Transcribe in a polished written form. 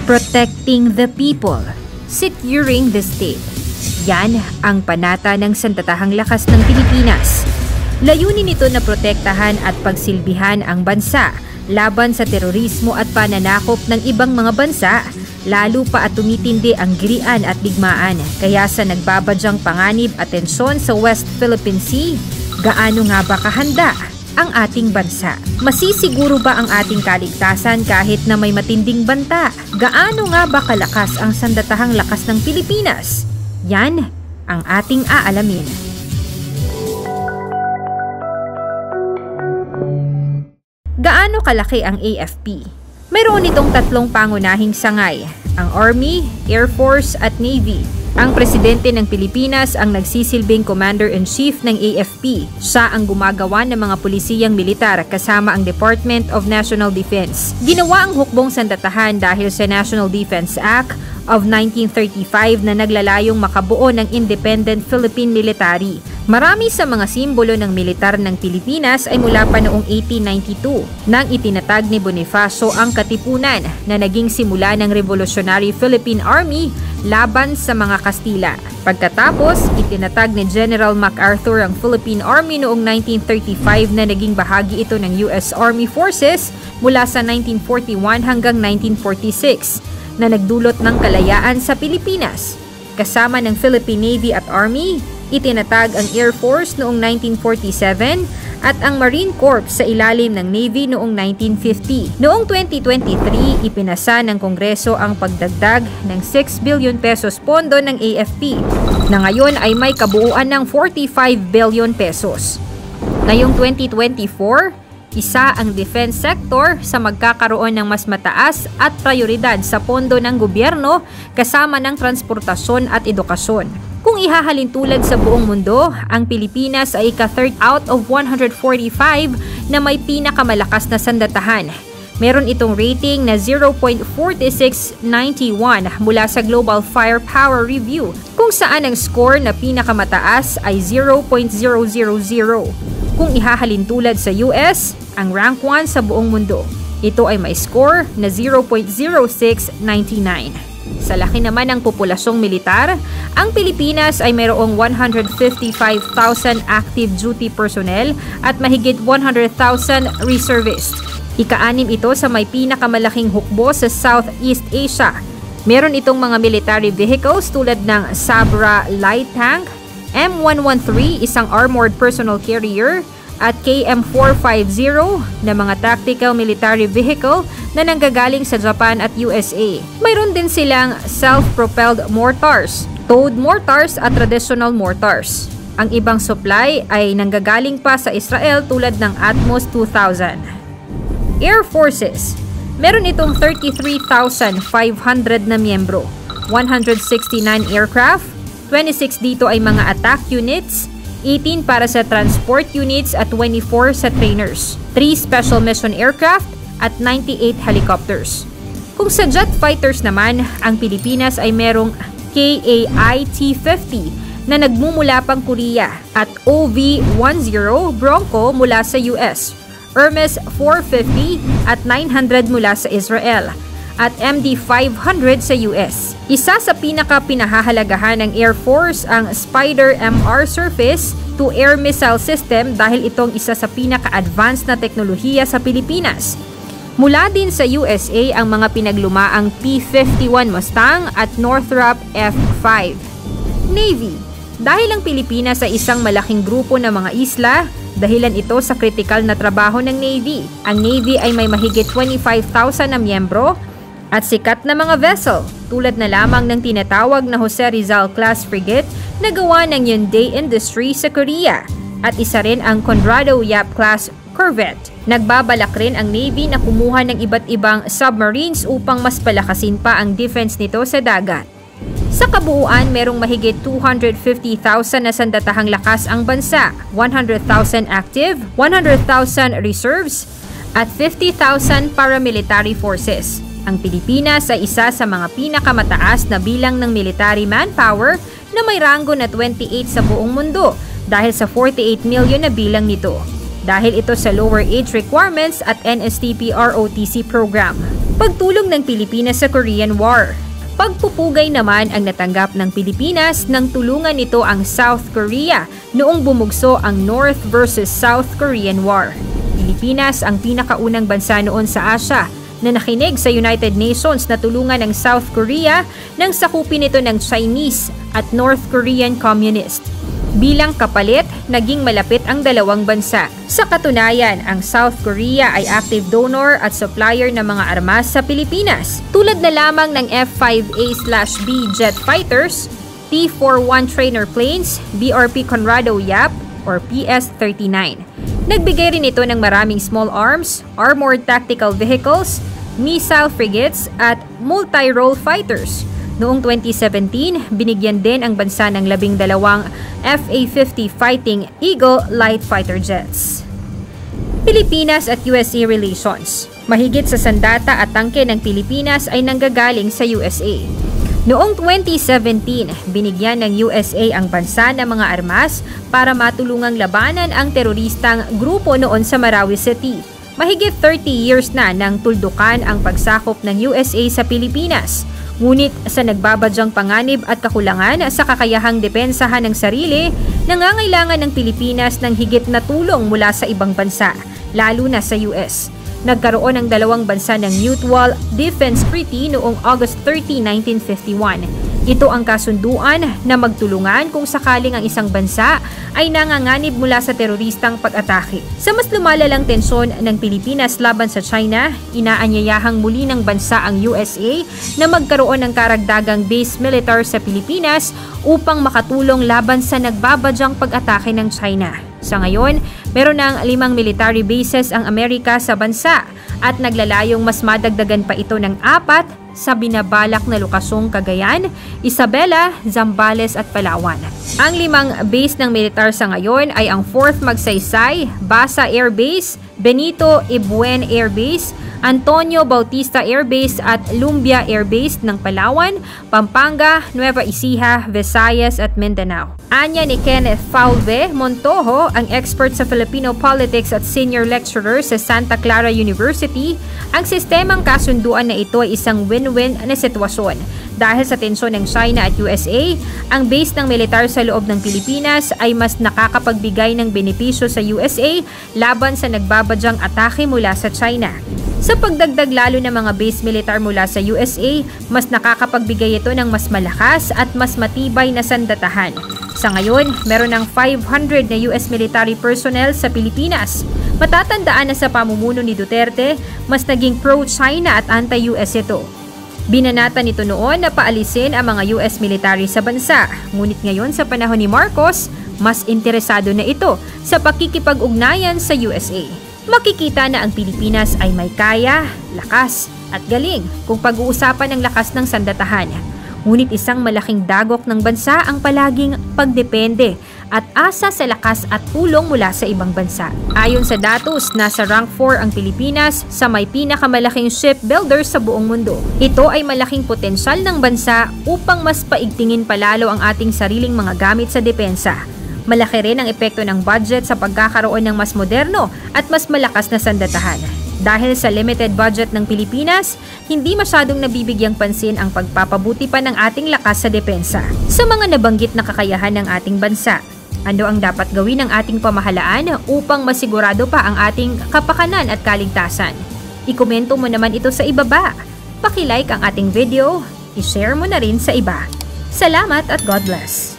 Protecting the people, securing the state. Yan ang panata ng Sandatahang Lakas ng Pilipinas. Layunin nito na protektahan at pagsilbihan ang bansa laban sa terorismo at pananakop ng ibang mga bansa, lalo pa at tumitindi ang girian at digmaan. Kaya sa nagbabadyang panganib at tensyon sa West Philippine Sea, gaano nga ba kahanda ang ating bansa? Masisiguro ba ang ating kaligtasan kahit na may matinding banta? Gaano nga ba kalakas ang Sandatahang Lakas ng Pilipinas? Yan ang ating aalamin. Gaano kalaki ang AFP? Mayroon itong tatlong pangunahing sangay, ang Army, Air Force at Navy. Ang presidente ng Pilipinas ang nagsisilbing Commander-in-Chief ng AFP. Siya ang gumagawa ng mga pulisiyang militar kasama ang Department of National Defense. Ginawa ang hukbong sandatahan dahil sa National Defense Act of 1935 na naglalayong makabuo ng Independent Philippine Military. Marami sa mga simbolo ng militar ng Pilipinas ay mula pa noong 1892 nang itinatag ni Bonifacio ang Katipunan na naging simula ng Revolutionary Philippine Army laban sa mga Kastila. Pagkatapos, itinatag ni General MacArthur ang Philippine Army noong 1935 na naging bahagi ito ng US Army Forces mula sa 1941 hanggang 1946 na nagdulot ng kalayaan sa Pilipinas. Kasama ng Philippine Navy at Army, itinatag ang Air Force noong 1947 at ang Marine Corps sa ilalim ng Navy noong 1950. Noong 2023, ipinasa ng Kongreso ang pagdagdag ng 6 billion pesos pondo ng AFP na ngayon ay may kabuuan ng 45 billion pesos. Ngayong 2024, isa ang defense sector sa magkakaroon ng mas mataas at prioridad sa pondo ng gobyerno kasama ng transportasyon at edukasyon. Kung ihahalin tulad sa buong mundo, ang Pilipinas ay ika-3rd out of 145 na may pinakamalakas na sandatahan. Meron itong rating na 0.4691 mula sa Global Firepower Review, kung saan ang score na pinakamataas ay 0.000. Kung ihahalin tulad sa US, ang rank 1 sa buong mundo, ito ay may score na 0.0699. Sa laki naman ng populasyong militar, ang Pilipinas ay mayroong 155,000 active duty personnel at mahigit 100,000 reservists. Ika-6 ito sa may pinakamalaking hukbo sa Southeast Asia. Meron itong mga military vehicles tulad ng Sabra Light Tank, M113 isang armored personal carrier, at KM450 na mga tactical military vehicle na nanggagaling sa Japan at USA. Mayroon din silang self-propelled mortars, towed mortars at traditional mortars. Ang ibang supply ay nanggagaling pa sa Israel tulad ng Atmos 2000. Air Forces. Meron itong 33,500 na miyembro, 169 aircraft, 26 dito ay mga attack units, 18 para sa transport units at 24 sa trainers, 3 special mission aircraft at 98 helicopters. Kung sa jet fighters naman, ang Pilipinas ay merong KAI-T-50 na nagmumula pang Korea at OV-10 Bronco mula sa US, Hermes 450 at 900 mula sa Israel, at MD-500 sa US. Isa sa pinaka-pinahahalagahan ng Air Force ang Spider MR Surface-to-Air Missile System dahil itong isa sa pinaka-advanced na teknolohiya sa Pilipinas. Mula din sa USA ang mga pinaglumaang P-51 Mustang at Northrop F-5. Navy. Dahil ang Pilipinas ay isang malaking grupo ng mga isla, dahilan ito sa kritikal na trabaho ng Navy. Ang Navy ay may mahigit 25,000 na miyembro at sikat na mga vessel tulad na lamang ng tinatawag na Jose Rizal class frigate na gawa ng Hyundai Industry sa Korea at isa rin ang Conrado Yap class corvette. Nagbabalak rin ang Navy na kumuha ng iba't ibang submarines upang mas palakasin pa ang defense nito sa dagat. Sa kabuuan, merong mahigit 250,000 na sandatahang lakas ang bansa, 100,000 active, 100,000 reserves, at 50,000 paramilitary forces. Ang Pilipinas ay isa sa mga pinakamataas na bilang ng military manpower na may ranggo na 28 sa buong mundo dahil sa 48 million na bilang nito. Dahil ito sa lower age requirements at NSTP ROTC program. Pagtulong ng Pilipinas sa Korean War. Pagpupugay naman ang natanggap ng Pilipinas nang tulungan nito ang South Korea noong bumugso ang North versus South Korean War. Pilipinas ang pinakaunang bansa noon sa Asia na nakinig sa United Nations na tulungan ng South Korea nang sakupin ito ng Chinese at North Korean Communist. Bilang kapalit, naging malapit ang dalawang bansa. Sa katunayan, ang South Korea ay active donor at supplier ng mga armas sa Pilipinas, tulad na lamang ng F-5A/B jet fighters, T-41 trainer planes, BRP Conrado Yap or PS-39. Nagbigay rin ito ng maraming small arms, armored tactical vehicles, missile frigates at multi-role fighters. Noong 2017, binigyan din ang bansa ng 12 FA-50 Fighting Eagle light fighter jets. Pilipinas at USA relations. Mahigit sa sandata at tangke ng Pilipinas ay nanggagaling sa USA. Noong 2017, binigyan ng USA ang bansa ng mga armas para matulungang labanan ang teroristang grupo noon sa Marawi City. Mahigit 30 years na nang tuldukan ang pagsakop ng USA sa Pilipinas. Ngunit sa nagbabadyang panganib at kakulangan sa kakayahang depensahan ng sarili, nangangailangan ng Pilipinas ng higit na tulong mula sa ibang bansa, lalo na sa US. Nagkaroon ng dalawang bansa ng Mutual Defense Treaty noong August 30, 1951. Ito ang kasunduan na magtulungan kung sakaling ang isang bansa ay nanganganib mula sa teroristang pag-atake. Sa mas lumalalang tensyon ng Pilipinas laban sa China, inaanyayahang muli ng bansa ang USA na magkaroon ng karagdagang base militar sa Pilipinas upang makatulong laban sa nagbabadyang pag-atake ng China. Sa ngayon, meron ng 5 military bases ang Amerika sa bansa at naglalayong mas madagdagan pa ito ng 4 sa binabalak na lokasyong Cagayan, Isabela, Zambales at Palawan. Ang 5 base ng militar sa ngayon ay ang 4th Magsaysay, Basa Air Base, Benito Ibuen Air Base, Antonio Bautista Air Base at Lumbia Air Base ng Palawan, Pampanga, Nueva Ecija, Visayas at Mindanao. Anya ni Kenneth Falve Montojo, ang expert sa Filipino politics at senior lecturer sa Santa Clara University, ang sistemang kasunduan na ito ay isang win-win na sitwasyon. Dahil sa tensyon ng China at USA, ang base ng militar sa loob ng Pilipinas ay mas nakakapagbigay ng benepisyo sa USA laban sa nagbabadyang atake mula sa China. Sa pagdagdag lalo ng mga base militar mula sa USA, mas nakakapagbigay ito ng mas malakas at mas matibay na sandatahan. Sa ngayon, meron ng 500 na US military personnel sa Pilipinas. Matatandaan na sa pamumuno ni Duterte, mas naging pro-China at anti-US ito. Binanata nito noon na paalisin ang mga US military sa bansa. Ngunit ngayon sa panahon ni Marcos, mas interesado na ito sa pakikipag-ugnayan sa USA. Makikita na ang Pilipinas ay may kaya, lakas at galing kung pag-uusapan ang lakas ng sandatahan. Ngunit isang malaking dagok ng bansa ang palaging pagdepende at asa sa lakas at tulong mula sa ibang bansa. Ayon sa datos, nasa rank 4 ang Pilipinas sa may pinakamalaking shipbuilder sa buong mundo. Ito ay malaking potensyal ng bansa upang mas paigtingin palalo ang ating sariling mga gamit sa depensa. Malaki rin ang epekto ng budget sa pagkakaroon ng mas moderno at mas malakas na sandatahan. Dahil sa limited budget ng Pilipinas, hindi masyadong nabibigyang pansin ang pagpapabuti pa ng ating lakas sa depensa. Sa mga nabanggit na kakayahan ng ating bansa, ano ang dapat gawin ng ating pamahalaan upang masigurado pa ang ating kapakanan at kaligtasan? Ikomento mo naman ito sa ibaba. Paki-like ang ating video, i-share mo na rin sa iba. Salamat at God bless!